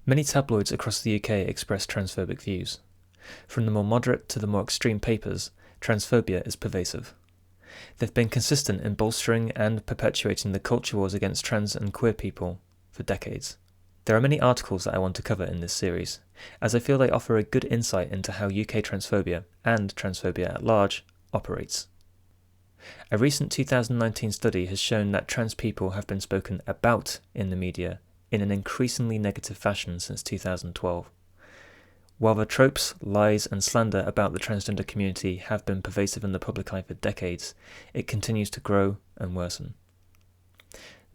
Many tabloids across the UK express transphobic views. From the more moderate to the more extreme papers, transphobia is pervasive. They've been consistent in bolstering and perpetuating the culture wars against trans and queer people for decades. There are many articles that I want to cover in this series, as I feel they offer a good insight into how UK transphobia, and transphobia at large, operates. A recent 2019 study has shown that trans people have been spoken about in the media in an increasingly negative fashion since 2012. While the tropes, lies and slander about the transgender community have been pervasive in the public eye for decades, it continues to grow and worsen.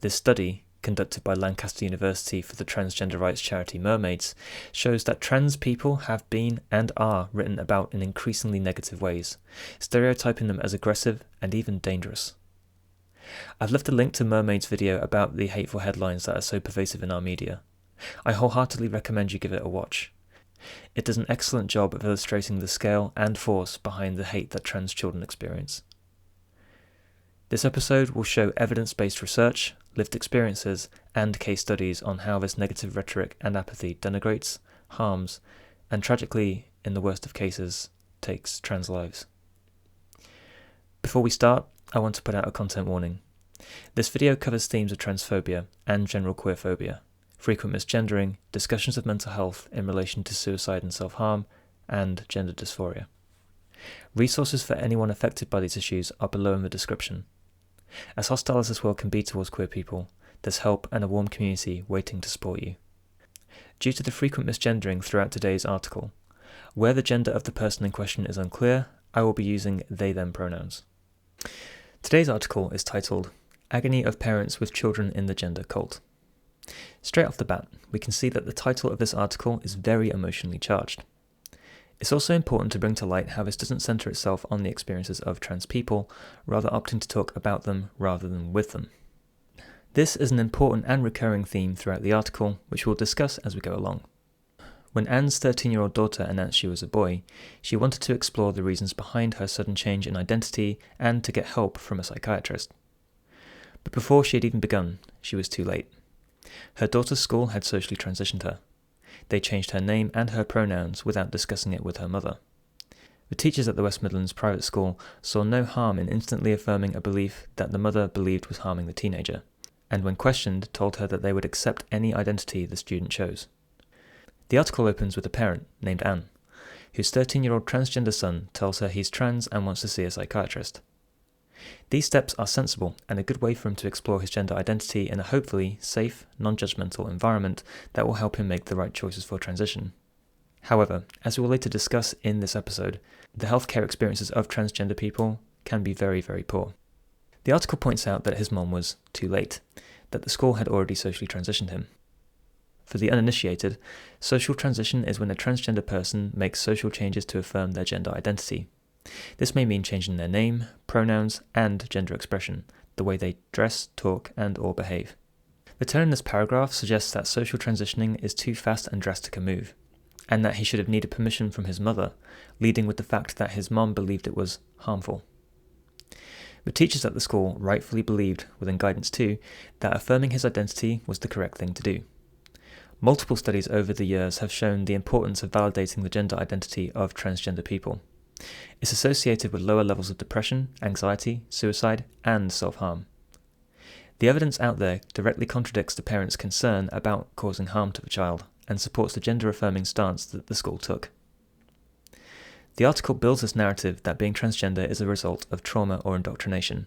This study, conducted by Lancaster University for the transgender rights charity Mermaids, shows that trans people have been and are written about in increasingly negative ways, stereotyping them as aggressive and even dangerous. I've left a link to Mermaid's video about the hateful headlines that are so pervasive in our media. I wholeheartedly recommend you give it a watch. It does an excellent job of illustrating the scale and force behind the hate that trans children experience. This episode will show evidence-based research, lived experiences, and case studies on how this negative rhetoric and apathy denigrates, harms, and tragically, in the worst of cases, takes trans lives. Before we start, I want to put out a content warning. This video covers themes of transphobia and general queerphobia, frequent misgendering, discussions of mental health in relation to suicide and self-harm, and gender dysphoria. Resources for anyone affected by these issues are below in the description. As hostile as this world can be towards queer people, there's help and a warm community waiting to support you. Due to the frequent misgendering throughout today's article, where the gender of the person in question is unclear, I will be using they/them pronouns. Today's article is titled, Agony of Parents with Children in the Gender Cult. Straight off the bat, we can see that the title of this article is very emotionally charged. It's also important to bring to light how this doesn't centre itself on the experiences of trans people, rather opting to talk about them rather than with them. This is an important and recurring theme throughout the article, which we'll discuss as we go along. When Anne's 13-year-old daughter announced she was a boy, she wanted to explore the reasons behind her sudden change in identity and to get help from a psychiatrist. But before she had even begun, she was too late. Her daughter's school had socially transitioned her. They changed her name and her pronouns without discussing it with her mother. The teachers at the West Midlands private school saw no harm in instantly affirming a belief that the mother believed was harming the teenager, and when questioned told her that they would accept any identity the student chose. The article opens with a parent named Anne, whose 13-year-old transgender son tells her he's trans and wants to see a psychiatrist. These steps are sensible and a good way for him to explore his gender identity in a hopefully safe, non-judgmental environment that will help him make the right choices for transition. However, as we will later discuss in this episode, the healthcare experiences of transgender people can be very, very poor. The article points out that his mom was too late, that the school had already socially transitioned him. For the uninitiated, social transition is when a transgender person makes social changes to affirm their gender identity. This may mean changing their name, pronouns, and gender expression, the way they dress, talk, and/or behave. The tone in this paragraph suggests that social transitioning is too fast and drastic a move, and that he should have needed permission from his mother, leading with the fact that his mom believed it was harmful. The teachers at the school rightfully believed, within guidance too, that affirming his identity was the correct thing to do. Multiple studies over the years have shown the importance of validating the gender identity of transgender people. It's associated with lower levels of depression, anxiety, suicide, and self-harm. The evidence out there directly contradicts the parents' concern about causing harm to the child and supports the gender-affirming stance that the school took. The article builds this narrative that being transgender is a result of trauma or indoctrination,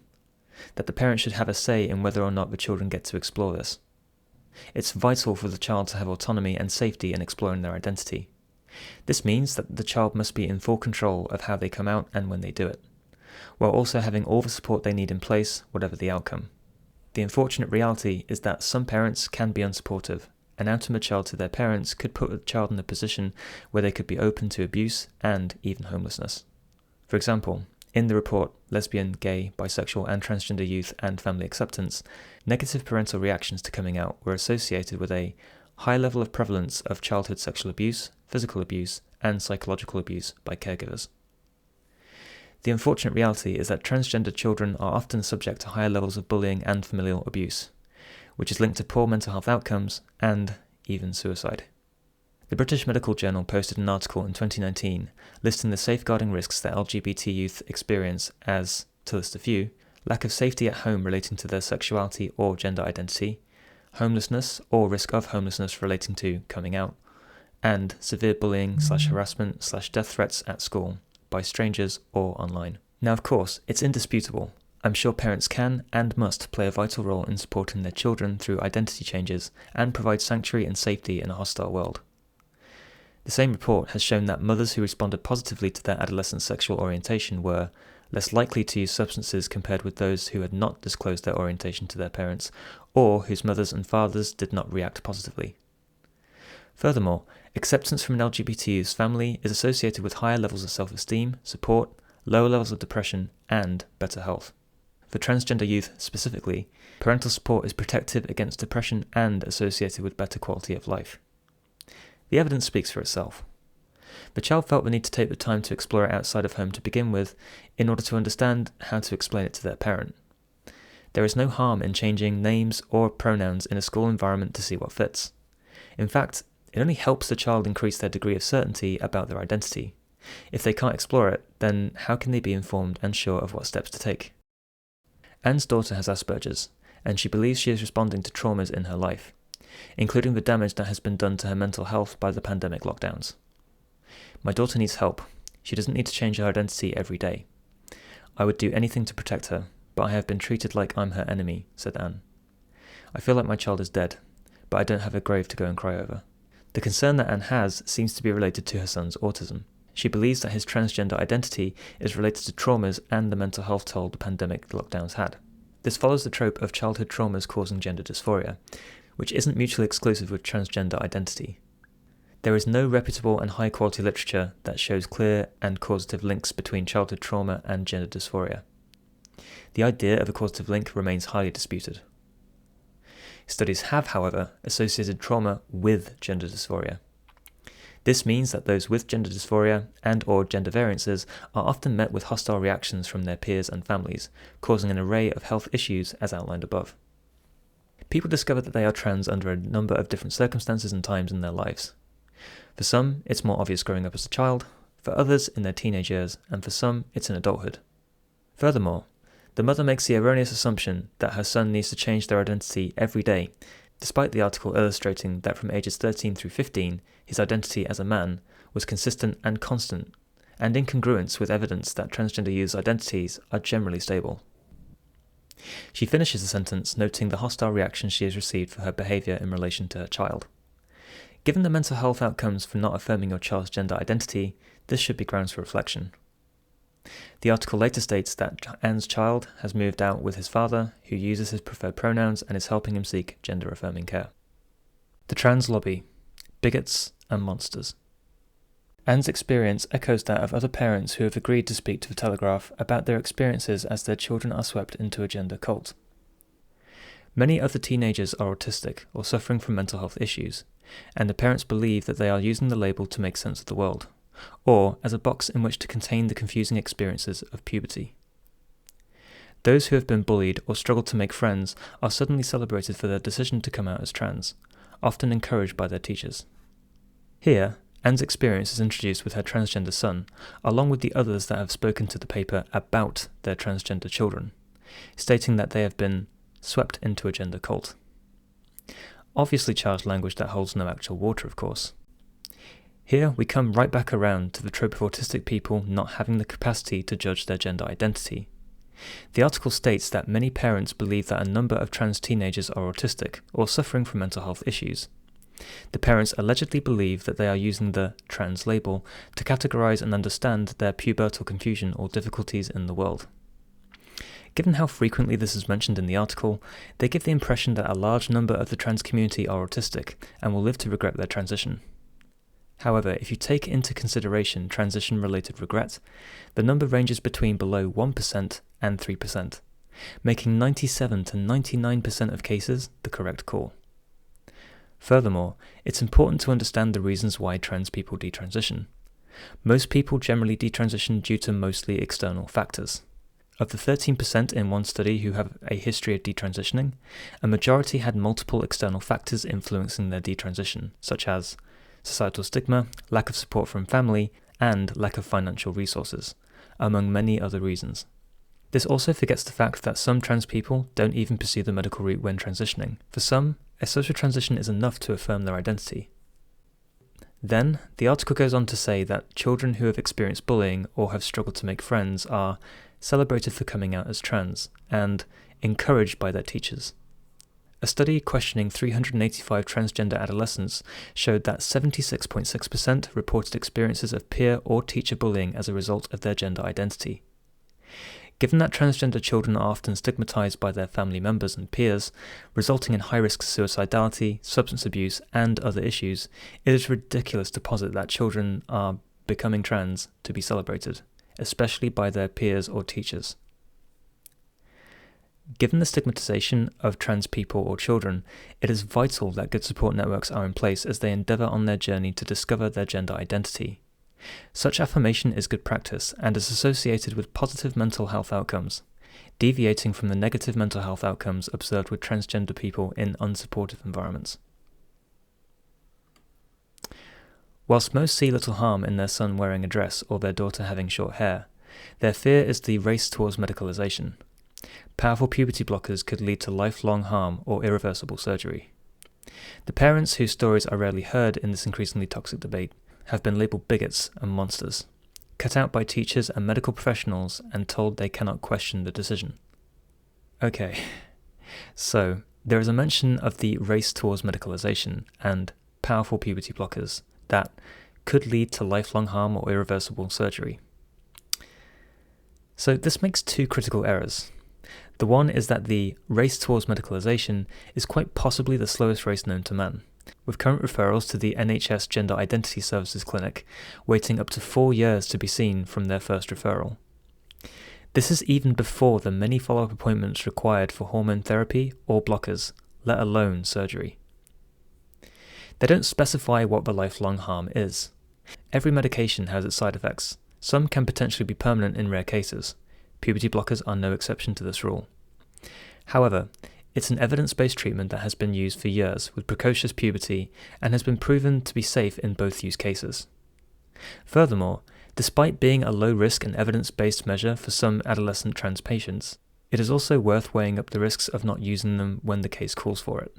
that the parents should have a say in whether or not the children get to explore this. It's vital for the child to have autonomy and safety in exploring their identity. This means that the child must be in full control of how they come out and when they do it, while also having all the support they need in place, whatever the outcome. The unfortunate reality is that some parents can be unsupportive, and outing a child to their parents could put a child in a position where they could be open to abuse and even homelessness. For example, in the report Lesbian, Gay, Bisexual and Transgender Youth and Family Acceptance, negative parental reactions to coming out were associated with a high level of prevalence of childhood sexual abuse, physical abuse, and psychological abuse by caregivers. The unfortunate reality is that transgender children are often subject to higher levels of bullying and familial abuse, which is linked to poor mental health outcomes and even suicide. The British Medical Journal posted an article in 2019 listing the safeguarding risks that LGBT youth experience as, to list a few, lack of safety at home relating to their sexuality or gender identity, homelessness or risk of homelessness relating to coming out, and severe bullying/harassment/death threats at school by strangers or online. Now, of course, it's indisputable. I'm sure parents can and must play a vital role in supporting their children through identity changes and provide sanctuary and safety in a hostile world. The same report has shown that mothers who responded positively to their adolescent sexual orientation were less likely to use substances compared with those who had not disclosed their orientation to their parents or whose mothers and fathers did not react positively. Furthermore, acceptance from an LGBT youth's family is associated with higher levels of self-esteem, support, lower levels of depression, and better health. For transgender youth specifically, parental support is protective against depression and associated with better quality of life. The evidence speaks for itself. The child felt the need to take the time to explore it outside of home to begin with in order to understand how to explain it to their parent. There is no harm in changing names or pronouns in a school environment to see what fits. In fact, it only helps the child increase their degree of certainty about their identity. If they can't explore it, then how can they be informed and sure of what steps to take? Anne's daughter has Asperger's, and she believes she is responding to traumas in her life, including the damage that has been done to her mental health by the pandemic lockdowns. My daughter needs help. She doesn't need to change her identity every day. I would do anything to protect her, but I have been treated like I'm her enemy, said Anne. I feel like my child is dead, but I don't have a grave to go and cry over. The concern that Anne has seems to be related to her son's autism. She believes that his transgender identity is related to traumas and the mental health toll the pandemic lockdowns had. This follows the trope of childhood traumas causing gender dysphoria, which isn't mutually exclusive with transgender identity. There is no reputable and high-quality literature that shows clear and causative links between childhood trauma and gender dysphoria. The idea of a causative link remains highly disputed. Studies have, however, associated trauma with gender dysphoria. This means that those with gender dysphoria and/or gender variances are often met with hostile reactions from their peers and families, causing an array of health issues as outlined above. People discover that they are trans under a number of different circumstances and times in their lives. For some, it's more obvious growing up as a child, for others in their teenage years, and for some, it's in adulthood. Furthermore, the mother makes the erroneous assumption that her son needs to change their identity every day, despite the article illustrating that from ages 13 through 15, his identity as a man was consistent and constant, and in congruence with evidence that transgender youths' identities are generally stable. She finishes the sentence noting the hostile reaction she has received for her behaviour in relation to her child. Given the mental health outcomes for not affirming your child's gender identity, this should be grounds for reflection. The article later states that Anne's child has moved out with his father, who uses his preferred pronouns and is helping him seek gender-affirming care. The trans lobby. Bigots and monsters. Anne's experience echoes that of other parents who have agreed to speak to the Telegraph about their experiences as their children are swept into a gender cult. Many other teenagers are autistic or suffering from mental health issues, and the parents believe that they are using the label to make sense of the world, or as a box in which to contain the confusing experiences of puberty. Those who have been bullied or struggled to make friends are suddenly celebrated for their decision to come out as trans, often encouraged by their teachers. Here, Anne's experience is introduced with her transgender son, along with the others that have spoken to the paper about their transgender children, stating that they have been swept into a gender cult. Obviously charged language that holds no actual water, of course. Here we come right back around to the trope of autistic people not having the capacity to judge their gender identity. The article states that many parents believe that a number of trans teenagers are autistic or suffering from mental health issues. The parents allegedly believe that they are using the trans label to categorize and understand their pubertal confusion or difficulties in the world. Given how frequently this is mentioned in the article, they give the impression that a large number of the trans community are autistic and will live to regret their transition. However, if you take into consideration transition-related regret, the number ranges between below 1% and 3%, making 97 to 99% of cases the correct call. Furthermore, it's important to understand the reasons why trans people detransition. Most people generally detransition due to mostly external factors. Of the 13% in one study who have a history of detransitioning, a majority had multiple external factors influencing their detransition, such as societal stigma, lack of support from family, and lack of financial resources, among many other reasons. This also forgets the fact that some trans people don't even pursue the medical route when transitioning. For some, a social transition is enough to affirm their identity. Then, the article goes on to say that children who have experienced bullying or have struggled to make friends are celebrated for coming out as trans and encouraged by their teachers. A study questioning 385 transgender adolescents showed that 76.6% reported experiences of peer or teacher bullying as a result of their gender identity. Given that transgender children are often stigmatized by their family members and peers, resulting in high-risk suicidality, substance abuse, and other issues, it is ridiculous to posit that children are becoming trans to be celebrated, especially by their peers or teachers. Given the stigmatization of trans people or children, it is vital that good support networks are in place as they endeavor on their journey to discover their gender identity. Such affirmation is good practice and is associated with positive mental health outcomes, deviating from the negative mental health outcomes observed with transgender people in unsupportive environments. Whilst most see little harm in their son wearing a dress or their daughter having short hair, their fear is the race towards medicalization. Powerful puberty blockers could lead to lifelong harm or irreversible surgery. The parents whose stories are rarely heard in this increasingly toxic debate have been labelled bigots and monsters, cut out by teachers and medical professionals and told they cannot question the decision. Okay, so there is a mention of the race towards medicalization and powerful puberty blockers that could lead to lifelong harm or irreversible surgery. So this makes two critical errors. The one is that the race towards medicalization is quite possibly the slowest race known to man, with current referrals to the NHS Gender Identity Services Clinic waiting up to 4 years to be seen from their first referral. This is even before the many follow-up appointments required for hormone therapy or blockers, let alone surgery. They don't specify what the lifelong harm is. Every medication has its side effects. Some can potentially be permanent in rare cases. Puberty blockers are no exception to this rule. However, it's an evidence-based treatment that has been used for years with precocious puberty and has been proven to be safe in both use cases. Furthermore, despite being a low-risk and evidence-based measure for some adolescent trans patients, it is also worth weighing up the risks of not using them when the case calls for it.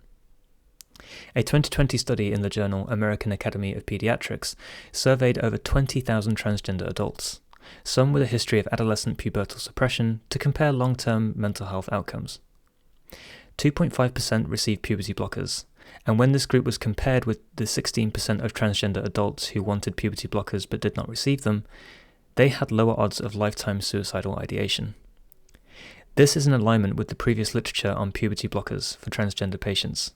A 2020 study in the journal American Academy of Pediatrics surveyed over 20,000 transgender adults, some with a history of adolescent pubertal suppression, to compare long-term mental health outcomes. 2.5% received puberty blockers, and when this group was compared with the 16% of transgender adults who wanted puberty blockers but did not receive them, they had lower odds of lifetime suicidal ideation. This is in alignment with the previous literature on puberty blockers for transgender patients,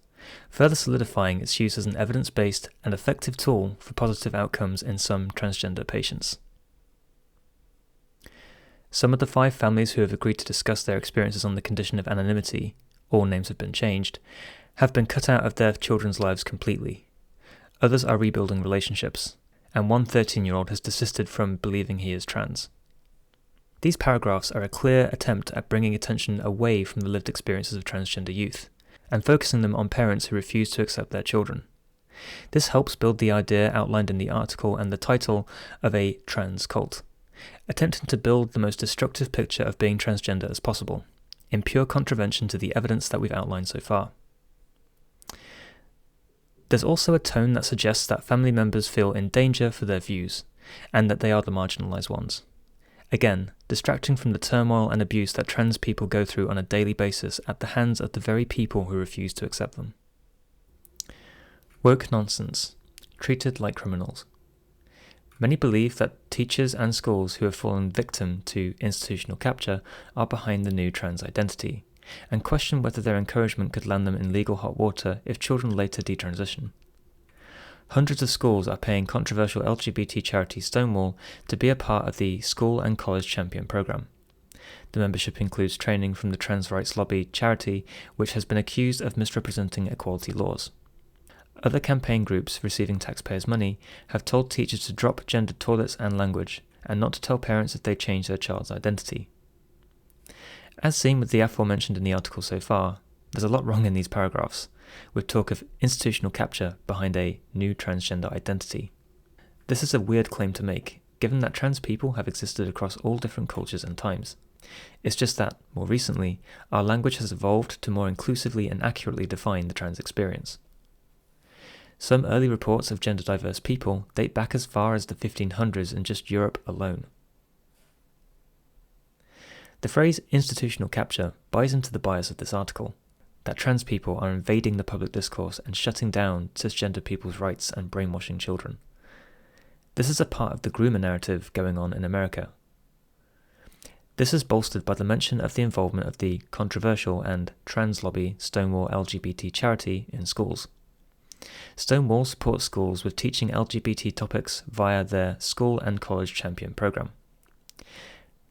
further solidifying its use as an evidence-based and effective tool for positive outcomes in some transgender patients. Some of the 5 families who have agreed to discuss their experiences on the condition of anonymity, all names have been changed, have been cut out of their children's lives completely. Others are rebuilding relationships, and one 13-year-old has desisted from believing he is trans. These paragraphs are a clear attempt at bringing attention away from the lived experiences of transgender youth, and focusing them on parents who refuse to accept their children. This helps build the idea outlined in the article and the title of a trans cult, attempting to build the most destructive picture of being transgender as possible, in pure contravention to the evidence that we've outlined so far. There's also a tone that suggests that family members feel in danger for their views, and that they are the marginalized ones. Again, distracting from the turmoil and abuse that trans people go through on a daily basis at the hands of the very people who refuse to accept them. Woke nonsense, treated like criminals. Many believe that teachers and schools who have fallen victim to institutional capture are behind the new trans identity, and question whether their encouragement could land them in legal hot water if children later detransition. Hundreds of schools are paying controversial LGBT charity Stonewall to be a part of the School and College Champion program. The membership includes training from the trans rights lobby charity, which has been accused of misrepresenting equality laws. Other campaign groups receiving taxpayers' money have told teachers to drop gendered toilets and language, and not to tell parents if they change their child's identity. As seen with the aforementioned in the article so far, there's a lot wrong in these paragraphs, with talk of institutional capture behind a new transgender identity. This is a weird claim to make, given that trans people have existed across all different cultures and times. It's just that, more recently, our language has evolved to more inclusively and accurately define the trans experience. Some early reports of gender-diverse people date back as far as the 1500s in just Europe alone. The phrase institutional capture buys into the bias of this article, that trans people are invading the public discourse and shutting down cisgender people's rights and brainwashing children. This is a part of the groomer narrative going on in America. This is bolstered by the mention of the involvement of the controversial and trans lobby Stonewall LGBT charity in schools. Stonewall supports schools with teaching LGBT topics via their School and College Champion program.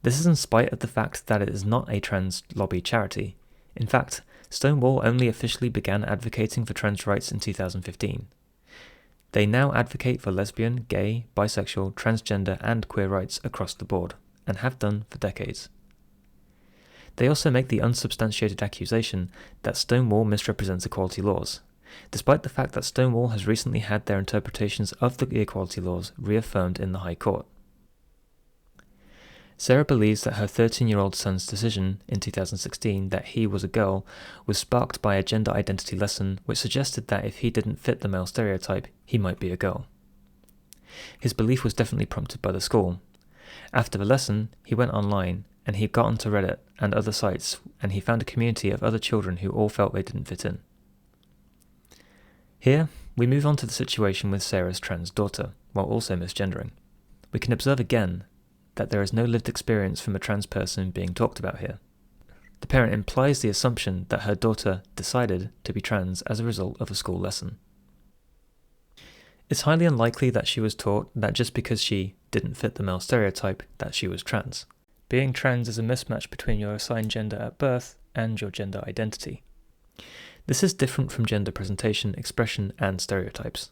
This is in spite of the fact that it is not a trans lobby charity. In fact, Stonewall only officially began advocating for trans rights in 2015. They now advocate for lesbian, gay, bisexual, transgender and queer rights across the board, and have done for decades. They also make the unsubstantiated accusation that Stonewall misrepresents equality laws, despite the fact that Stonewall has recently had their interpretations of the equality laws reaffirmed in the High Court. Sarah believes that her 13-year-old son's decision in 2016 that he was a girl was sparked by a gender identity lesson which suggested that if he didn't fit the male stereotype, he might be a girl. His belief was definitely prompted by the school. After the lesson, he went online and he got onto Reddit and other sites and he found a community of other children who all felt they didn't fit in. Here, we move on to the situation with Sarah's trans daughter, while also misgendering. We can observe again that there is no lived experience from a trans person being talked about here. The parent implies the assumption that her daughter decided to be trans as a result of a school lesson. It's highly unlikely that she was taught that just because she didn't fit the male stereotype that she was trans. Being trans is a mismatch between your assigned gender at birth and your gender identity. This is different from gender presentation, expression, and stereotypes.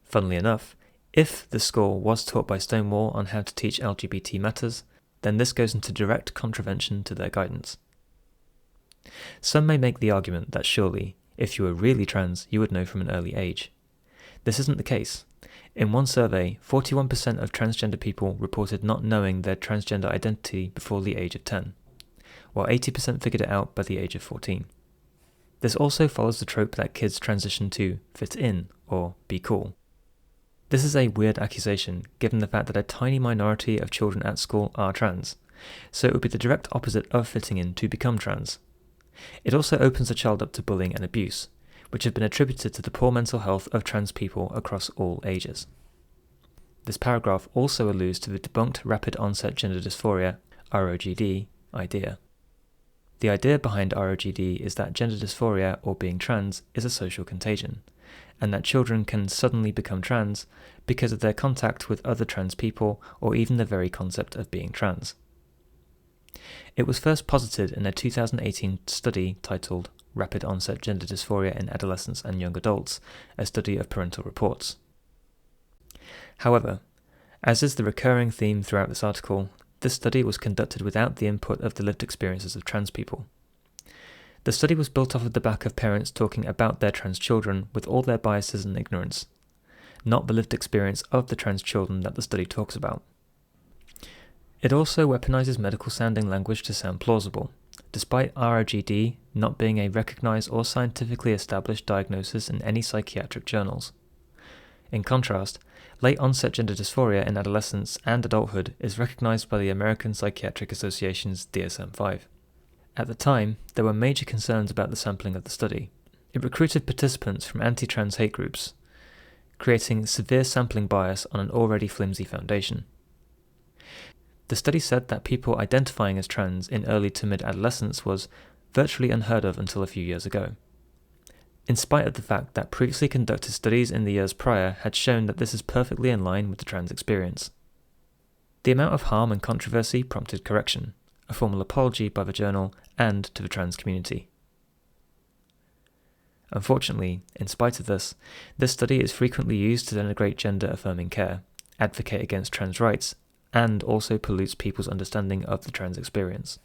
Funnily enough, if the school was taught by Stonewall on how to teach LGBT matters, then this goes into direct contravention to their guidance. Some may make the argument that surely, if you were really trans, you would know from an early age. This isn't the case. In one survey, 41% of transgender people reported not knowing their transgender identity before the age of 10, while 80% figured it out by the age of 14. This also follows the trope that kids transition to fit in or be cool. This is a weird accusation, given the fact that a tiny minority of children at school are trans, so it would be the direct opposite of fitting in to become trans. It also opens a child up to bullying and abuse, which have been attributed to the poor mental health of trans people across all ages. This paragraph also alludes to the debunked rapid onset gender dysphoria, ROGD, idea. The idea behind ROGD is that gender dysphoria, or being trans, is a social contagion, and that children can suddenly become trans because of their contact with other trans people or even the very concept of being trans. It was first posited in a 2018 study titled Rapid Onset Gender Dysphoria in Adolescents and Young Adults, a study of parental reports. However, as is the recurring theme throughout this article, this study was conducted without the input of the lived experiences of trans people. The study was built off of the back of parents talking about their trans children with all their biases and ignorance, not the lived experience of the trans children that the study talks about. It also weaponizes medical-sounding language to sound plausible, despite ROGD not being a recognized or scientifically established diagnosis in any psychiatric journals. In contrast, late-onset gender dysphoria in adolescence and adulthood is recognized by the American Psychiatric Association's DSM-5. At the time, there were major concerns about the sampling of the study. It recruited participants from anti-trans hate groups, creating severe sampling bias on an already flimsy foundation. The study said that people identifying as trans in early to mid-adolescence was virtually unheard of until a few years ago, in spite of the fact that previously conducted studies in the years prior had shown that this is perfectly in line with the trans experience. The amount of harm and controversy prompted correction, a formal apology by the journal and to the trans community. Unfortunately, in spite of this study is frequently used to denigrate gender-affirming care, advocate against trans rights, and also pollutes people's understanding of the trans experience.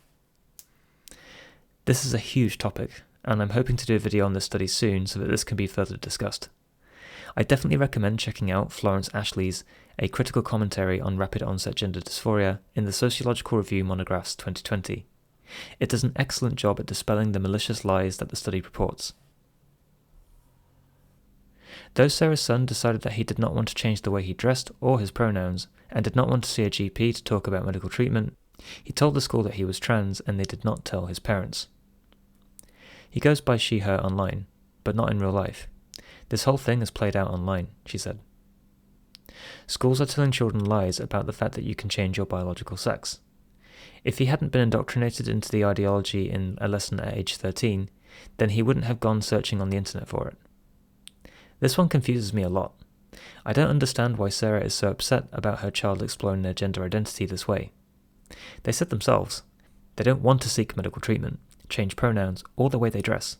This is a huge topic, and I'm hoping to do a video on this study soon so that this can be further discussed. I definitely recommend checking out Florence Ashley's A Critical Commentary on Rapid Onset Gender Dysphoria in the Sociological Review Monographs 2020. It does an excellent job at dispelling the malicious lies that the study purports. Though Sarah's son decided that he did not want to change the way he dressed or his pronouns, and did not want to see a GP to talk about medical treatment, he told the school that he was trans and they did not tell his parents. He goes by she/her online, but not in real life. This whole thing is played out online, she said. Schools are telling children lies about the fact that you can change your biological sex. If he hadn't been indoctrinated into the ideology in a lesson at age 13, then he wouldn't have gone searching on the internet for it. This one confuses me a lot. I don't understand why Sarah is so upset about her child exploring their gender identity this way. They said themselves, they don't want to seek medical treatment, change pronouns, or the way they dress.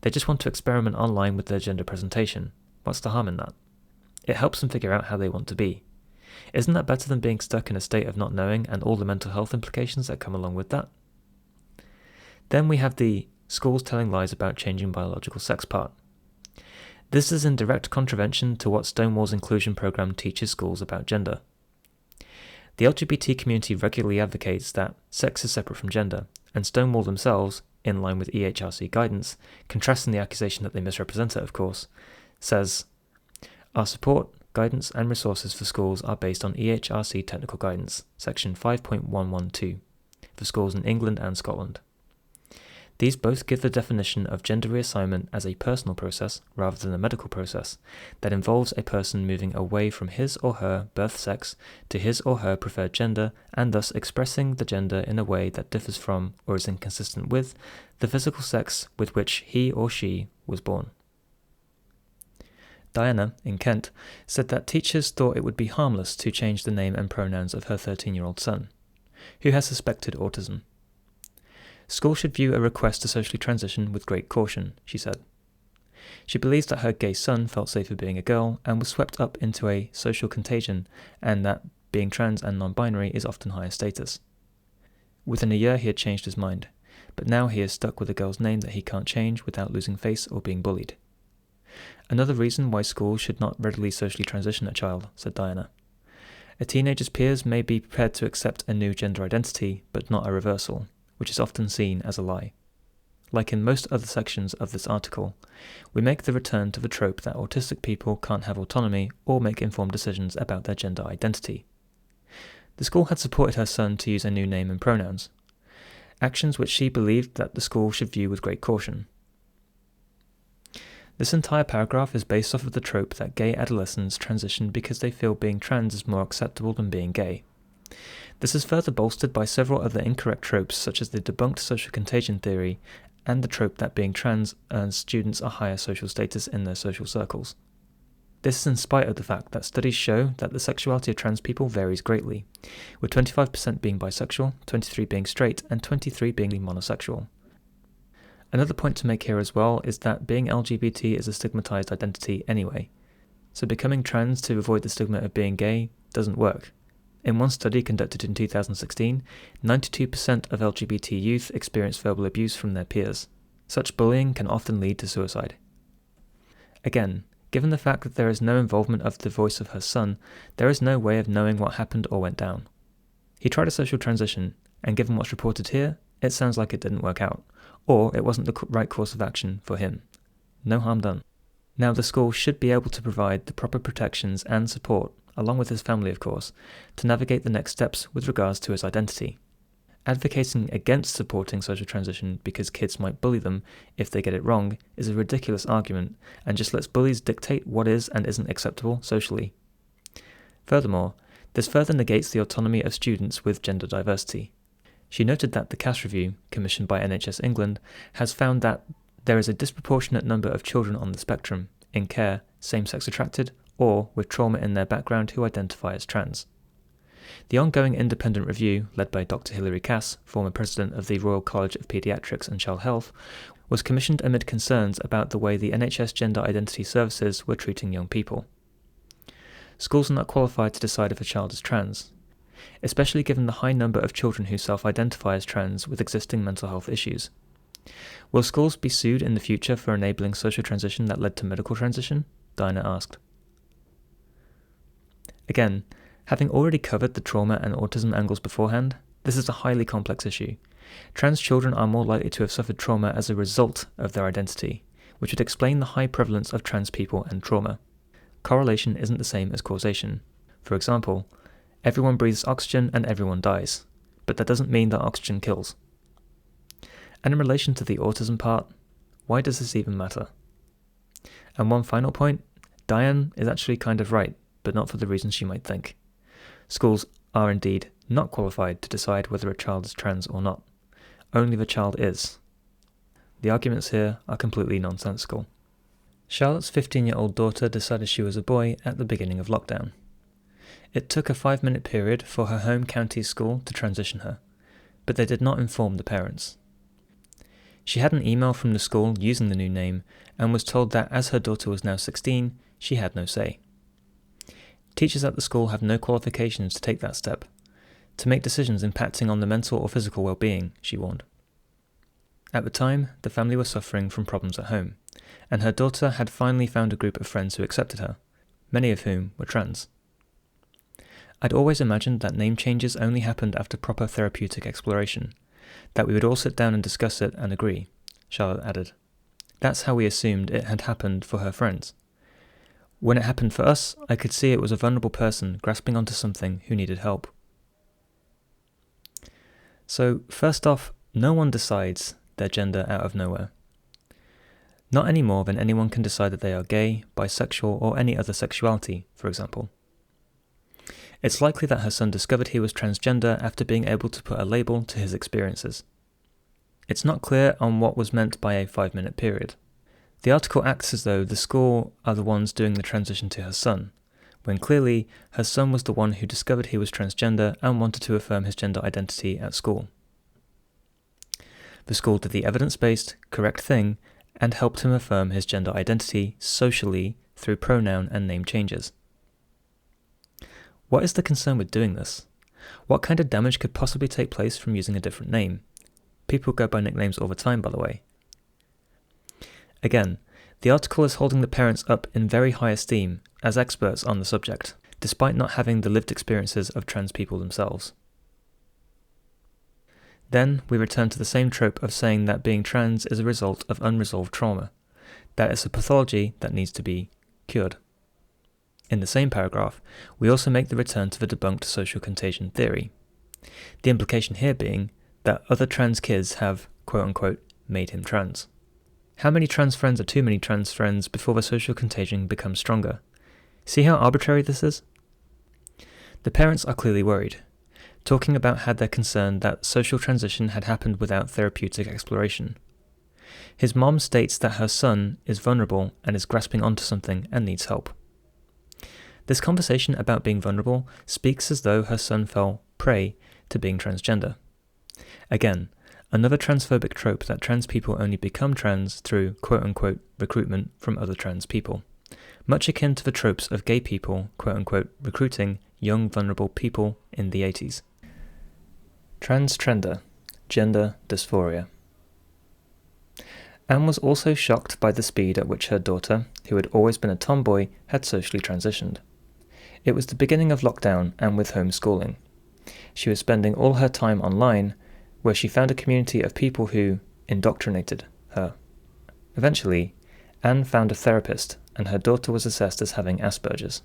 They just want to experiment online with their gender presentation. What's the harm in that? It helps them figure out how they want to be. Isn't that better than being stuck in a state of not knowing and all the mental health implications that come along with that? Then we have the schools telling lies about changing biological sex part. This is in direct contravention to what Stonewall's inclusion program teaches schools about gender. The LGBT community regularly advocates that sex is separate from gender, and Stonewall themselves, in line with EHRC guidance, contrasting the accusation that they misrepresent it, of course, says, "Our support, guidance and resources for schools are based on EHRC technical guidance, section 5.112, for schools in England and Scotland. These both give the definition of gender reassignment as a personal process rather than a medical process that involves a person moving away from his or her birth sex to his or her preferred gender and thus expressing the gender in a way that differs from or is inconsistent with the physical sex with which he or she was born." Diana, in Kent, said that teachers thought it would be harmless to change the name and pronouns of her 13-year-old son, who has suspected autism. Schools should view a request to socially transition with great caution, she said. She believes that her gay son felt safer being a girl and was swept up into a social contagion, and that being trans and non-binary is often higher status. Within a year he had changed his mind, but now he is stuck with a girl's name that he can't change without losing face or being bullied. Another reason why schools should not readily socially transition a child, said Diana. A teenager's peers may be prepared to accept a new gender identity, but not a reversal, which is often seen as a lie. Like in most other sections of this article, we make the return to the trope that autistic people can't have autonomy or make informed decisions about their gender identity. The school had supported her son to use a new name and pronouns, actions which she believed that the school should view with great caution. This entire paragraph is based off of the trope that gay adolescents transition because they feel being trans is more acceptable than being gay. This is further bolstered by several other incorrect tropes such as the debunked social contagion theory and the trope that being trans earns students a higher social status in their social circles. This is in spite of the fact that studies show that the sexuality of trans people varies greatly, with 25% being bisexual, 23% being straight, and 23% being monosexual. Another point to make here as well is that being LGBT is a stigmatized identity anyway, so becoming trans to avoid the stigma of being gay doesn't work. In one study conducted in 2016, 92% of LGBT youth experienced verbal abuse from their peers. Such bullying can often lead to suicide. Again, given the fact that there is no involvement of the voice of her son, there is no way of knowing what happened or went down. He tried a social transition, and given what's reported here, it sounds like it didn't work out, or it wasn't the right course of action for him. No harm done. Now the school should be able to provide the proper protections and support, along with his family of course, to navigate the next steps with regards to his identity. Advocating against supporting social transition because kids might bully them if they get it wrong is a ridiculous argument and just lets bullies dictate what is and isn't acceptable socially. Furthermore, this further negates the autonomy of students with gender diversity. She noted that the Cass Review, commissioned by NHS England, has found that there is a disproportionate number of children on the spectrum, in care, same-sex attracted, or with trauma in their background who identify as trans. The ongoing independent review, led by Dr. Hilary Cass, former president of the Royal College of Paediatrics and Child Health, was commissioned amid concerns about the way the NHS gender identity services were treating young people. Schools are not qualified to decide if a child is trans, especially given the high number of children who self-identify as trans with existing mental health issues. Will schools be sued in the future for enabling social transition that led to medical transition? Diana asked. Again, having already covered the trauma and autism angles beforehand, this is a highly complex issue. Trans children are more likely to have suffered trauma as a result of their identity, which would explain the high prevalence of trans people and trauma. Correlation isn't the same as causation. For example, everyone breathes oxygen and everyone dies, but that doesn't mean that oxygen kills. And in relation to the autism part, why does this even matter? And one final point, Diane is actually kind of right, but not for the reasons you might think. Schools are indeed not qualified to decide whether a child is trans or not. Only the child is. The arguments here are completely nonsensical. Charlotte's 15-year-old daughter decided she was a boy at the beginning of lockdown. It took a 5-minute period for her home county school to transition her, but they did not inform the parents. She had an email from the school using the new name and was told that as her daughter was now 16, she had no say. Teachers at the school have no qualifications to take that step, to make decisions impacting on the mental or physical well-being, she warned. At the time, the family was suffering from problems at home, and her daughter had finally found a group of friends who accepted her, many of whom were trans. I'd always imagined that name changes only happened after proper therapeutic exploration, that we would all sit down and discuss it and agree, Charlotte added. That's how we assumed it had happened for her friends. When it happened for us, I could see it was a vulnerable person grasping onto something who needed help. So, first off, no one decides their gender out of nowhere. Not any more than anyone can decide that they are gay, bisexual, or any other sexuality, for example. It's likely that her son discovered he was transgender after being able to put a label to his experiences. It's not clear on what was meant by a 5-minute period. The article acts as though the school are the ones doing the transition to her son, when clearly her son was the one who discovered he was transgender and wanted to affirm his gender identity at school. The school did the evidence-based, correct thing and helped him affirm his gender identity socially through pronoun and name changes. What is the concern with doing this? What kind of damage could possibly take place from using a different name? People go by nicknames all the time, by the way. Again, the article is holding the parents up in very high esteem as experts on the subject, despite not having the lived experiences of trans people themselves. Then we return to the same trope of saying that being trans is a result of unresolved trauma, that it's a pathology that needs to be cured. In the same paragraph, we also make the return to the debunked social contagion theory, the implication here being that other trans kids have, quote-unquote, made him trans. How many trans friends are too many trans friends before the social contagion becomes stronger? See how arbitrary this is? The parents are clearly worried, talking about how they're concerned that social transition had happened without therapeutic exploration. His mom states that her son is vulnerable and is grasping onto something and needs help. This conversation about being vulnerable speaks as though her son fell prey to being transgender. Again, another transphobic trope that trans people only become trans through quote-unquote recruitment from other trans people, much akin to the tropes of gay people quote-unquote recruiting young vulnerable people in the 80s. Transtrender, gender dysphoria. Anne was also shocked by the speed at which her daughter, who had always been a tomboy, had socially transitioned. It was the beginning of lockdown and with homeschooling. She was spending all her time online, where she found a community of people who indoctrinated her. Eventually, Anne found a therapist, and her daughter was assessed as having Asperger's.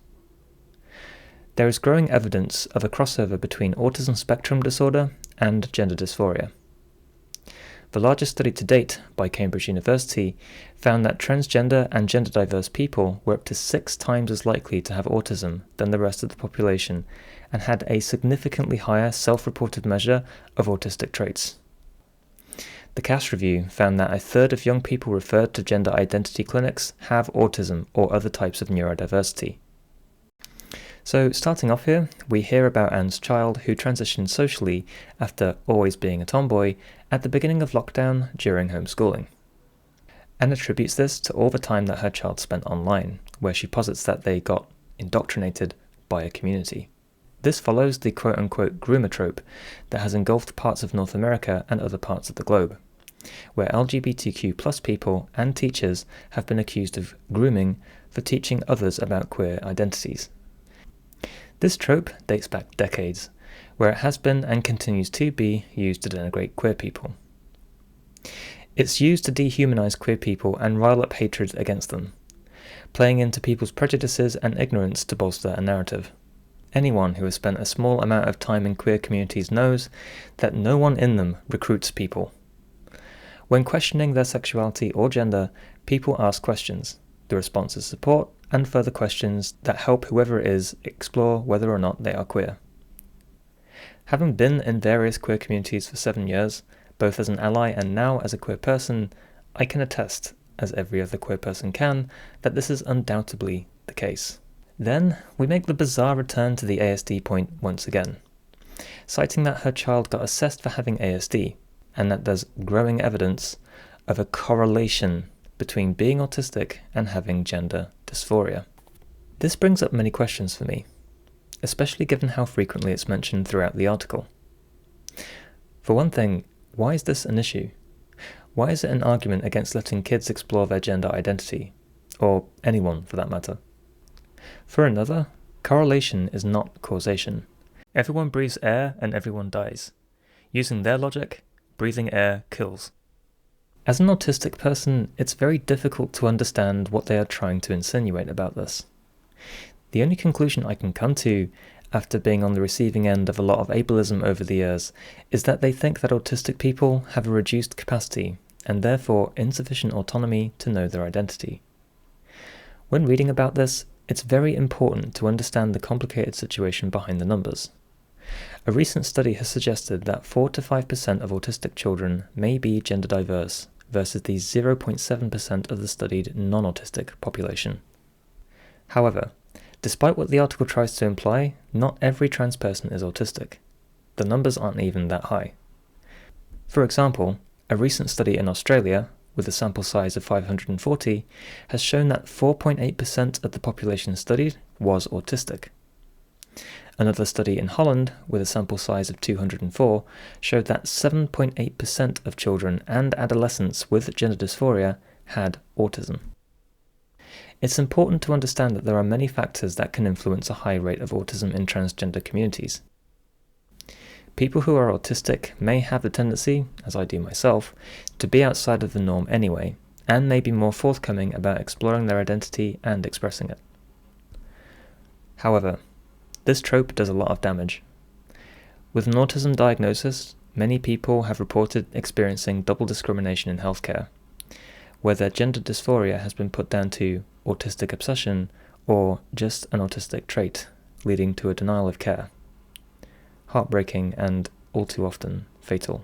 There is growing evidence of a crossover between autism spectrum disorder and gender dysphoria. The largest study to date by Cambridge University found that transgender and gender-diverse people were up to 6 times as likely to have autism than the rest of the population and had a significantly higher self-reported measure of autistic traits. The CAS review found that 1/3 of young people referred to gender identity clinics have autism or other types of neurodiversity. So starting off here, we hear about Anne's child who transitioned socially after always being a tomboy at the beginning of lockdown during homeschooling. Anne attributes this to all the time that her child spent online, where she posits that they got indoctrinated by a community. This follows the quote-unquote groomer trope that has engulfed parts of North America and other parts of the globe. where LGBTQ plus people and teachers have been accused of grooming for teaching others about queer identities. This trope dates back decades, where it has been and continues to be used to denigrate queer people. It's used to dehumanize queer people and rile up hatred against them, playing into people's prejudices and ignorance to bolster a narrative. Anyone who has spent a small amount of time in queer communities knows that no one in them recruits people. When questioning their sexuality or gender, people ask questions. The response is support and further questions that help whoever it is explore whether or not they are queer. Having been in various queer communities for 7 years, both as an ally and now as a queer person, I can attest, as every other queer person can, that this is undoubtedly the case. Then, we make the bizarre return to the ASD point once again, citing that her child got assessed for having ASD, and that there's growing evidence of a correlation between being autistic and having gender dysphoria. This brings up many questions for me, especially given how frequently it's mentioned throughout the article. For one thing, why is this an issue? Why is it an argument against letting kids explore their gender identity? Or anyone, for that matter? For another, correlation is not causation. Everyone breathes air and everyone dies. Using their logic, breathing air kills. As an autistic person, it's very difficult to understand what they are trying to insinuate about this. The only conclusion I can come to, after being on the receiving end of a lot of ableism over the years, is that they think that autistic people have a reduced capacity and therefore insufficient autonomy to know their identity. When reading about this, it's very important to understand the complicated situation behind the numbers. A recent study has suggested that 4 to 5% of autistic children may be gender diverse versus the 0.7% of the studied non-autistic population. However, despite what the article tries to imply, not every trans person is autistic. The numbers aren't even that high. For example, a recent study in Australia, with a sample size of 540, has shown that 4.8% of the population studied was autistic. Another study in Holland, with a sample size of 204, showed that 7.8% of children and adolescents with gender dysphoria had autism. It's important to understand that there are many factors that can influence a high rate of autism in transgender communities. People who are autistic may have the tendency, as I do myself, to be outside of the norm anyway, and may be more forthcoming about exploring their identity and expressing it. However, this trope does a lot of damage. With an autism diagnosis, many people have reported experiencing double discrimination in healthcare, where their gender dysphoria has been put down to autistic obsession or just an autistic trait, leading to a denial of care. Heartbreaking and, all too often, fatal.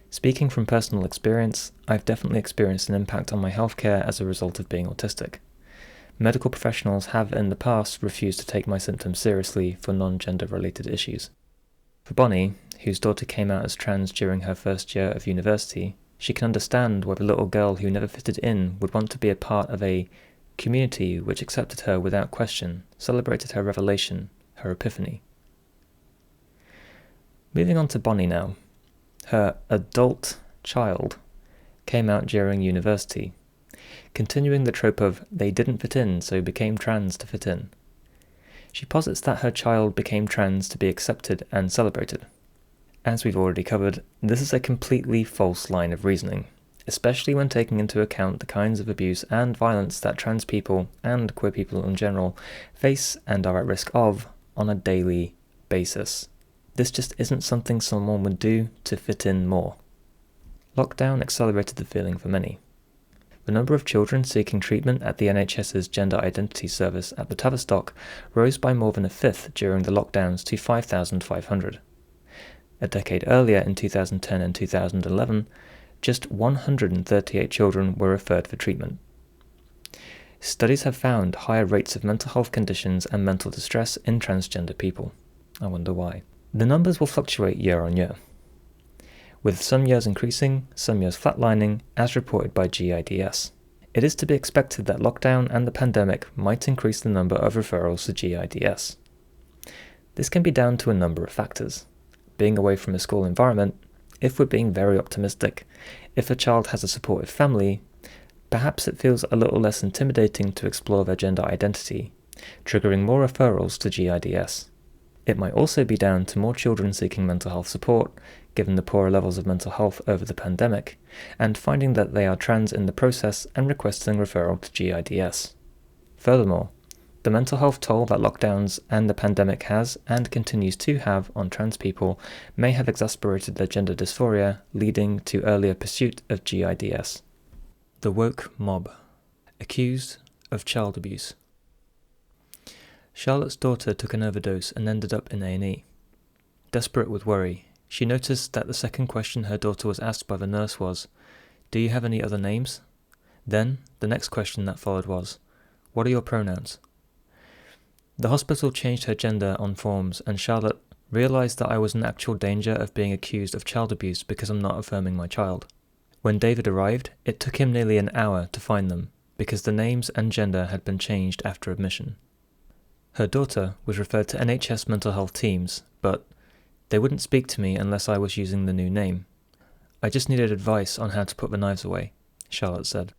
Speaking from personal experience, I've definitely experienced an impact on my healthcare as a result of being autistic. Medical professionals have in the past refused to take my symptoms seriously for non-gender related issues. For Bonnie, whose daughter came out as trans during her first year of university, she can understand why the little girl who never fitted in would want to be a part of a community which accepted her without question, celebrated her revelation, her epiphany. Moving on to Bonnie now. Her adult child came out during university, continuing the trope of they didn't fit in so became trans to fit in. She posits that her child became trans to be accepted and celebrated. As we've already covered, this is a completely false line of reasoning, especially when taking into account the kinds of abuse and violence that trans people, and queer people in general, face and are at risk of on a daily basis. This just isn't something someone would do to fit in more. Lockdown accelerated the feeling for many. The number of children seeking treatment at the NHS's Gender Identity Service at the Tavistock rose by more than a fifth during the lockdowns to 5,500. A decade earlier, in 2010 and 2011, just 138 children were referred for treatment. Studies have found higher rates of mental health conditions and mental distress in transgender people. I wonder why. The numbers will fluctuate year on year, with some years increasing, some years flatlining, as reported by GIDS. It is to be expected that lockdown and the pandemic might increase the number of referrals to GIDS. This can be down to a number of factors. Being away from a school environment, if we're being very optimistic, If a child has a supportive family, perhaps it feels a little less intimidating to explore their gender identity, triggering more referrals to GIDS. It might also be down to more children seeking mental health support, given the poorer levels of mental health over the pandemic, and finding that they are trans in the process and requesting referral to GIDS. Furthermore, the mental health toll that lockdowns and the pandemic has and continues to have on trans people may have exacerbated their gender dysphoria, leading to earlier pursuit of GIDS. The woke mob. Accused of child abuse. Charlotte's daughter took an overdose and ended up in A&E. Desperate with worry, she noticed that the second question her daughter was asked by the nurse was, "Do you have any other names?" Then, the next question that followed was, "What are your pronouns?" The hospital changed her gender on forms, and Charlotte realized that I was in actual danger of being accused of child abuse because I'm not affirming my child. When David arrived, it took him nearly an hour to find them, because the names and gender had been changed after admission. Her daughter was referred to NHS mental health teams, but they wouldn't speak to me unless I was using the new name. I just needed advice on how to put the knives away, Charlotte said.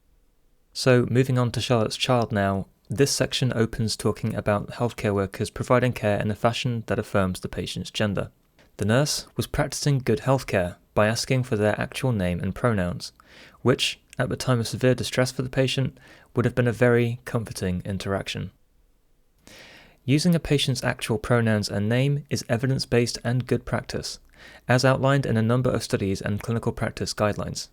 So, moving on to Charlotte's child now, this section opens talking about healthcare workers providing care in a fashion that affirms the patient's gender. The nurse was practicing good healthcare by asking for their actual name and pronouns, which, at the time of severe distress for the patient, would have been a very comforting interaction. Using a patient's actual pronouns and name is evidence-based and good practice, as outlined in a number of studies and clinical practice guidelines.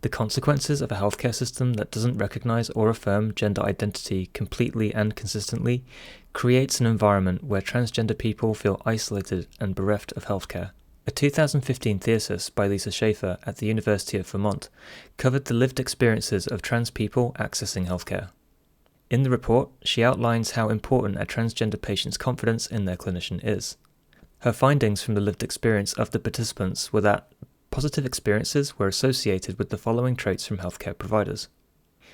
The consequences of a healthcare system that doesn't recognize or affirm gender identity completely and consistently creates an environment where transgender people feel isolated and bereft of healthcare. A 2015 thesis by Lisa Schaefer at the University of Vermont covered the lived experiences of trans people accessing healthcare. In the report, she outlines how important a transgender patient's confidence in their clinician is. Her findings from the lived experience of the participants were that positive experiences were associated with the following traits from healthcare providers: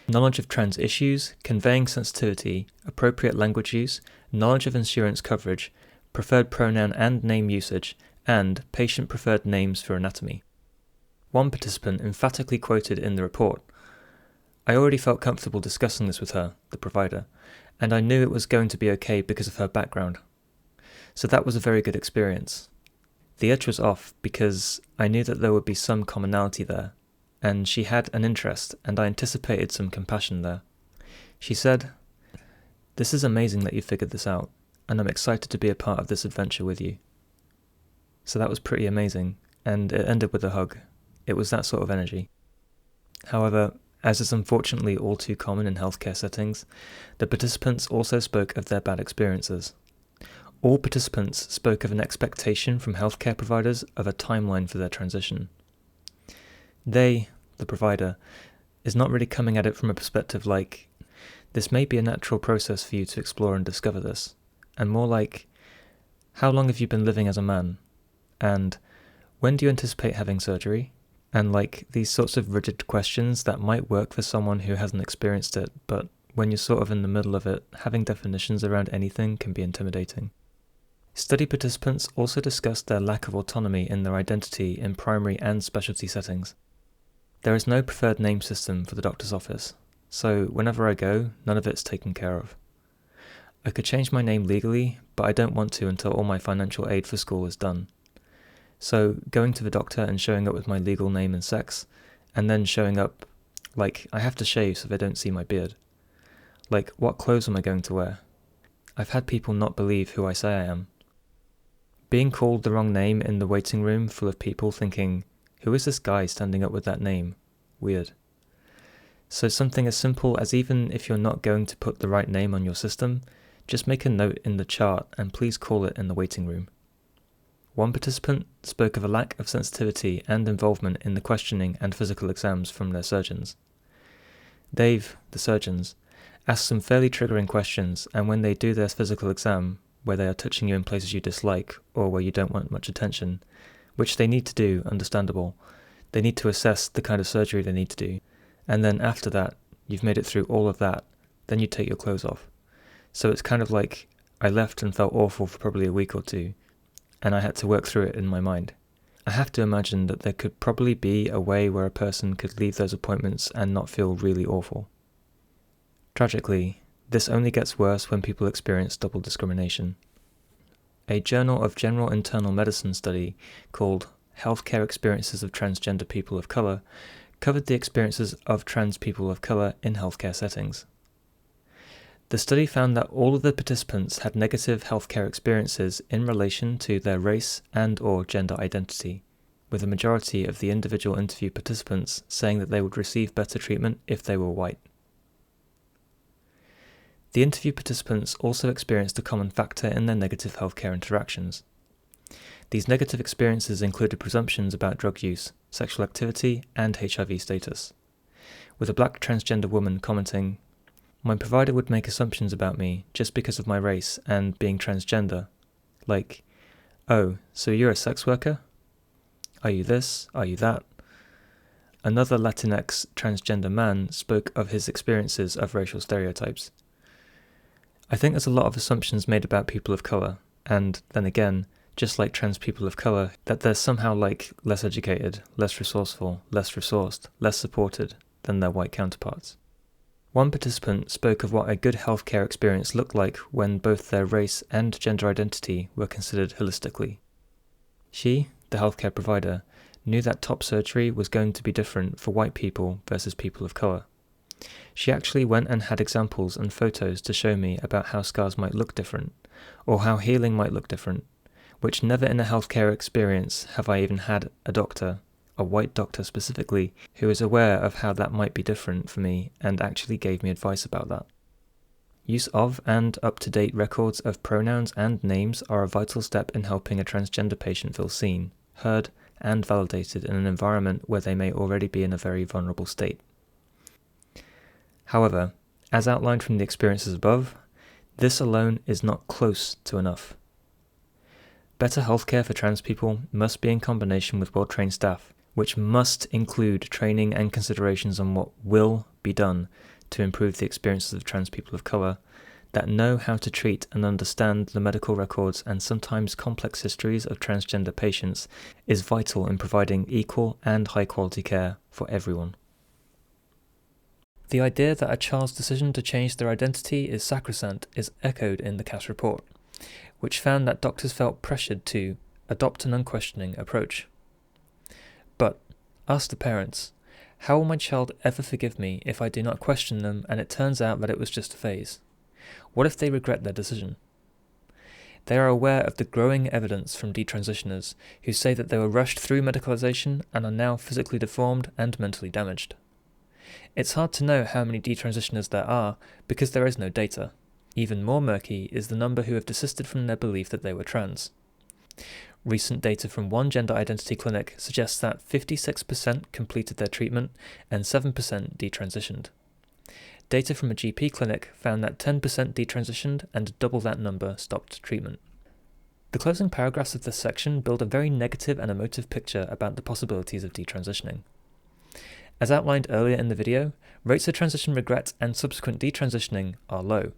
knowledge of trans issues, conveying sensitivity, appropriate language use, knowledge of insurance coverage, preferred pronoun and name usage, and patient-preferred names for anatomy. One participant emphatically quoted in the report, "I already felt comfortable discussing this with her," the provider, "and I knew it was going to be okay because of her background. So that was a very good experience. The edge was off because I knew that there would be some commonality there, and she had an interest, and I anticipated some compassion there." She said, "This is amazing that you figured this out, and I'm excited to be a part of this adventure with you." So that was pretty amazing, and it ended with a hug. It was that sort of energy. However, as is unfortunately all too common in healthcare settings, the participants also spoke of their bad experiences. All participants spoke of an expectation from healthcare providers of a timeline for their transition. They, the provider, is not really coming at it from a perspective like, "This may be a natural process for you to explore and discover this," and more like, "How long have you been living as a man?" and "When do you anticipate having surgery?" And like these sorts of rigid questions that might work for someone who hasn't experienced it, but when you're sort of in the middle of it, having definitions around anything can be intimidating. Study participants also discussed their lack of autonomy in their identity in primary and specialty settings. There is no preferred name system for the doctor's office, so whenever I go, none of it's taken care of. I could change my name legally, but I don't want to until all my financial aid for school is done. So going to the doctor and showing up with my legal name and sex, and then showing up, like, I have to shave so they don't see my beard. Like, what clothes am I going to wear? I've had people not believe who I say I am. Being called the wrong name in the waiting room full of people thinking, who is this guy standing up with that name? Weird. So something as simple as, even if you're not going to put the right name on your system, just make a note in the chart and please call it in the waiting room. One participant spoke of a lack of sensitivity and involvement in the questioning and physical exams from their surgeons. They've, the surgeons, asked some fairly triggering questions, and when they do their physical exam, where they are touching you in places you dislike or where you don't want much attention, which they need to do, understandable, they need to assess the kind of surgery they need to do, and then after that, you've made it through all of that, then you take your clothes off. So it's kind of like I left and felt awful for probably a week or two, and I had to work through it in my mind. I have to imagine that there could probably be a way where a person could leave those appointments and not feel really awful. Tragically, this only gets worse when people experience double discrimination. A Journal of General Internal Medicine study called Healthcare Experiences of Transgender People of Color covered the experiences of trans people of color in healthcare settings. The study found that all of the participants had negative healthcare experiences in relation to their race and/or gender identity, with a majority of the individual interview participants saying that they would receive better treatment if they were white. The interview participants also experienced a common factor in their negative healthcare interactions. These negative experiences included presumptions about drug use, sexual activity, and HIV status, with a black transgender woman commenting, "My provider would make assumptions about me just because of my race and being transgender, like, 'Oh, so you're a sex worker? Are you this? Are you that?' Another Latinx transgender man spoke of his experiences of racial stereotypes. I think there's a lot of assumptions made about people of color, and then again, just like trans people of color, that they're somehow less educated, less resourceful, less resourced, less supported than their white counterparts. One participant spoke of what a good healthcare experience looked like when both their race and gender identity were considered holistically. She, the healthcare provider, knew that top surgery was going to be different for white people versus people of color. She actually went and had examples and photos to show me about how scars might look different, or how healing might look different, which never in a healthcare experience have I even had a doctor, a white doctor specifically, who was aware of how that might be different for me and actually gave me advice about that. Use of and up-to-date records of pronouns and names are a vital step in helping a transgender patient feel seen, heard, and validated in an environment where they may already be in a very vulnerable state. However, as outlined from the experiences above, this alone is not close to enough. Better healthcare for trans people must be in combination with well-trained staff, which must include training and considerations on what will be done to improve the experiences of trans people of color, that know how to treat and understand the medical records and sometimes complex histories of transgender patients is vital in providing equal and high-quality care for everyone. The idea that a child's decision to change their identity is sacrosanct is echoed in the Cass report, which found that doctors felt pressured to adopt an unquestioning approach. But, ask the parents, how will my child ever forgive me if I do not question them and it turns out that it was just a phase? What if they regret their decision? They are aware of the growing evidence from detransitioners who say that they were rushed through medicalization and are now physically deformed and mentally damaged. It's hard to know how many detransitioners there are because there is no data. Even more murky is the number who have desisted from their belief that they were trans. Recent data from one gender identity clinic suggests that 56% completed their treatment and 7% detransitioned. Data from a GP clinic found that 10% detransitioned and double that number stopped treatment. The closing paragraphs of this section build a very negative and emotive picture about the possibilities of detransitioning. As outlined earlier in the video, rates of transition regret and subsequent detransitioning are low,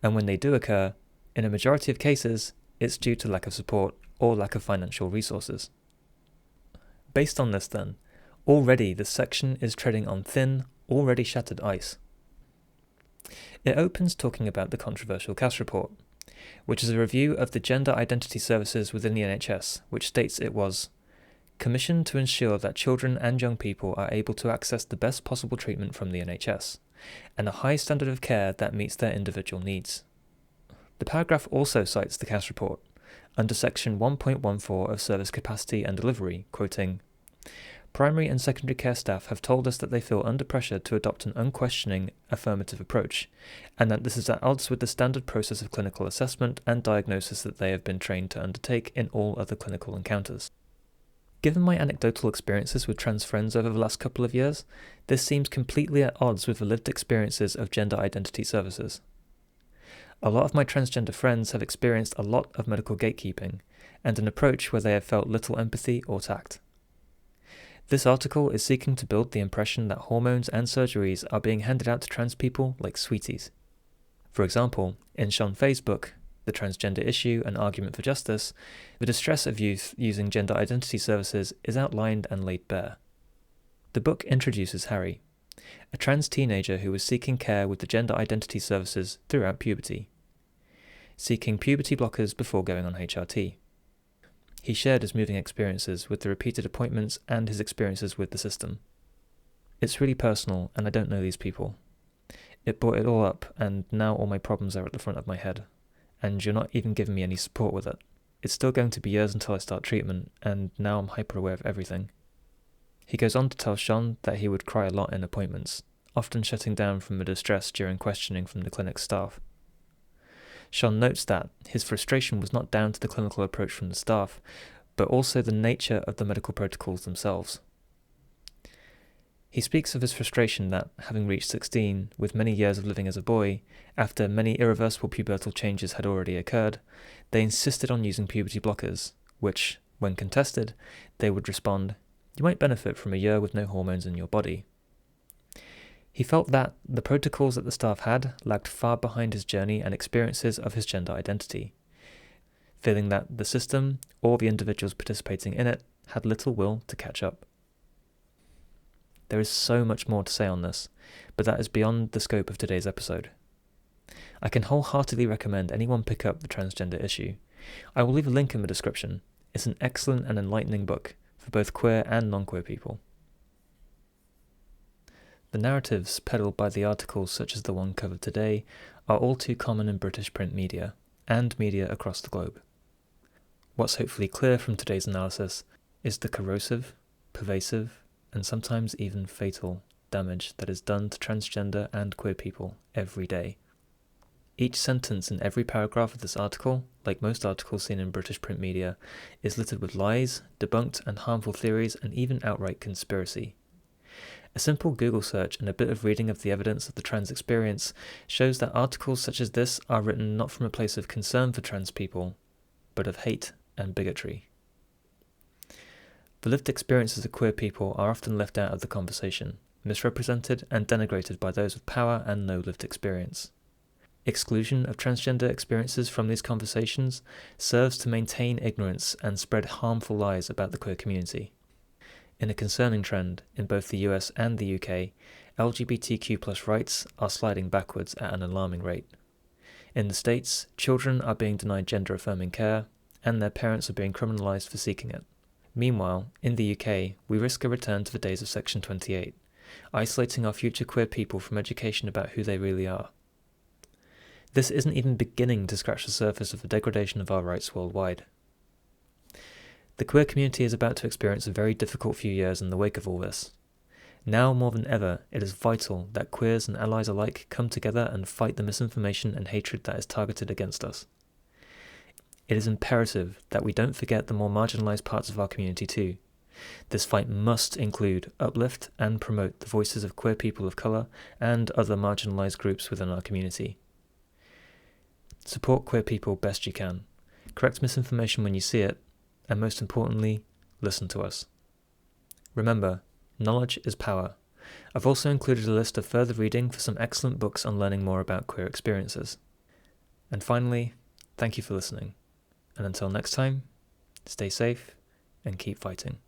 and when they do occur, in a majority of cases, it's due to lack of support or lack of financial resources. Based on this then, already this section is treading on thin, already shattered ice. It opens talking about the controversial Cass report, which is a review of the gender identity services within the NHS, which states it was commissioned to ensure that children and young people are able to access the best possible treatment from the NHS, and a high standard of care that meets their individual needs. The paragraph also cites the Cass report, under section 1.14 of Service Capacity and Delivery, quoting, "Primary and secondary care staff have told us that they feel under pressure to adopt an unquestioning, affirmative approach, and that this is at odds with the standard process of clinical assessment and diagnosis that they have been trained to undertake in all other clinical encounters." Given my anecdotal experiences with trans friends over the last couple of years, this seems completely at odds with the lived experiences of gender identity services. A lot of my transgender friends have experienced a lot of medical gatekeeping, and an approach where they have felt little empathy or tact. This article is seeking to build the impression that hormones and surgeries are being handed out to trans people like sweeties. For example, in Sean Fay's book, the transgender issue and argument for justice, the distress of youth using gender identity services is outlined and laid bare. The book introduces Harry, a trans teenager who was seeking care with the gender identity services throughout puberty, seeking puberty blockers before going on HRT. He shared his moving experiences with the repeated appointments and his experiences with the system. It's really personal, and I don't know these people. It brought it all up, and now all my problems are at the front of my head, and you're not even giving me any support with it. It's still going to be years until I start treatment, and now I'm hyper aware of everything. He goes on to tell Sean that he would cry a lot in appointments, often shutting down from the distress during questioning from the clinic staff. Sean notes that his frustration was not down to the clinical approach from the staff, but also the nature of the medical protocols themselves. He speaks of his frustration that, having reached 16, with many years of living as a boy, after many irreversible pubertal changes had already occurred, they insisted on using puberty blockers, which, when contested, they would respond, "You might benefit from a year with no hormones in your body." He felt that the protocols that the staff had lagged far behind his journey and experiences of his gender identity, feeling that the system, or the individuals participating in it, had little will to catch up. There is so much more to say on this, but that is beyond the scope of today's episode. I can wholeheartedly recommend anyone pick up the transgender issue. I will leave a link in the description. It's an excellent and enlightening book for both queer and non-queer people. The narratives peddled by the articles such as the one covered today are all too common in British print media, and media across the globe. What's hopefully clear from today's analysis is the corrosive, pervasive, and sometimes even fatal damage that is done to transgender and queer people every day. Each sentence in every paragraph of this article, like most articles seen in British print media, is littered with lies, debunked and harmful theories, and even outright conspiracy. A simple Google search and a bit of reading of the evidence of the trans experience shows that articles such as this are written not from a place of concern for trans people, but of hate and bigotry. The lived experiences of queer people are often left out of the conversation, misrepresented and denigrated by those with power and no lived experience. Exclusion of transgender experiences from these conversations serves to maintain ignorance and spread harmful lies about the queer community. In a concerning trend, in both the US and the UK, LGBTQ+ rights are sliding backwards at an alarming rate. In the States, children are being denied gender-affirming care, and their parents are being criminalised for seeking it. Meanwhile, in the UK, we risk a return to the days of Section 28, isolating our future queer people from education about who they really are. This isn't even beginning to scratch the surface of the degradation of our rights worldwide. The queer community is about to experience a very difficult few years in the wake of all this. Now more than ever, it is vital that queers and allies alike come together and fight the misinformation and hatred that is targeted against us. It is imperative that we don't forget the more marginalised parts of our community too. This fight must include, uplift and promote the voices of queer people of colour and other marginalised groups within our community. Support queer people best you can. Correct misinformation when you see it, and most importantly, listen to us. Remember, knowledge is power. I've also included a list of further reading for some excellent books on learning more about queer experiences. And finally, thank you for listening. And until next time, stay safe and keep fighting.